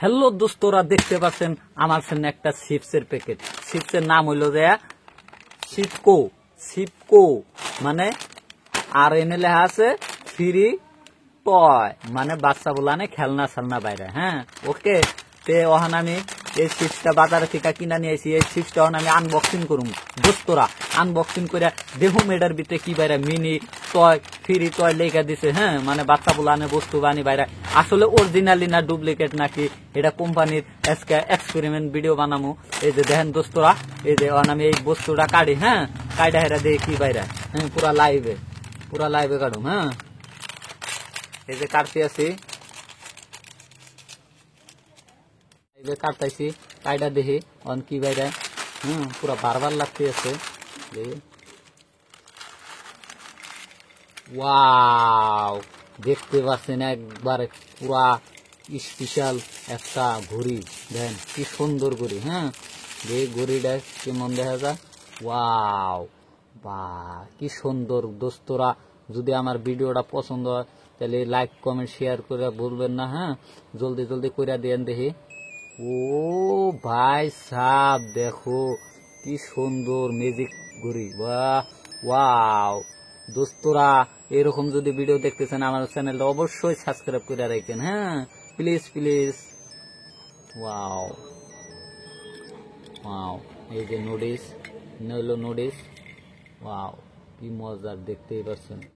Hello দোস্তরা, দেখতে পাচ্ছেন আমার সামনে একটা চিপসের প্যাকেট। চিপসের নাম হইল যে সিপকো। সিপকো মানে আর এনে লেখা আছে ফ্রি টয়, মানে বাচ্চা বলানে খেলনা সালনা বাইরে। হ্যাঁ, ওকে। তে ওখানে আমি এই চিপসটা বাজারে থেকে কিনা নিয়েছি। এই চিপসটা আমি আনবক্সিং করুম দোস্তরা। আনবক্সিং করে দেখুম এটার ভিতরে কি বাইরে মিনি টয় ফ্রি টয় লেখা দিছে। হ্যাঁ, মানে বাচ্চা বলানে বস্তু বানি বাইরে আসলে অরিজিনালি না ডুপ্লিকেট নাকি এটা কোম্পানির এক্সপেরিমেন্ট ভিডিও বানামু। এই যে দেখেন দোস্তরা, এই যে আমি এই বস্তুটা কাটি। হ্যাঁ, কাইটা হেরা দেখি কি বাইরে। হ্যাঁ, পুরা লাইভে কাটুম। হ্যাঁ, এই যে কাটতে আছি, কাটতেছি, কাইটা দেখি অন কি বাইরে। পুরা বারবার লাগতে আছে। ওয়াও, দেখতে পাচ্ছেন একবারে পুরা স্পেশাল একটা ঘড়ি। দেখেন কি সুন্দর ঘড়ি। হ্যাঁ, এই ঘড়িটা কেমন দেখা যায়। ওয়াও, বা কি সুন্দর দোস্তরা। যদি আমার ভিডিওটা পছন্দ হয় তাহলে লাইক কমেন্ট শেয়ার করে বলবেন না। হ্যাঁ, জলদি জলদি করে দেন দেখি। ও ভাই সাব, দেখো কি সুন্দর ম্যাজিক ঘড়ি। বাহ, ওয়াও দোস্তরা, এরকম যদি ভিডিও দেখতে চান আমার চ্যানেলটা অবশ্যই সাবস্ক্রাইব করে রাখেন। হ্যাঁ, প্লিজ প্লিজ। ওয়াও ওয়াও, এই যে নোটিস, নইল নোটিস। ওয়াও, কি মজার, দেখতেই পাচ্ছেন।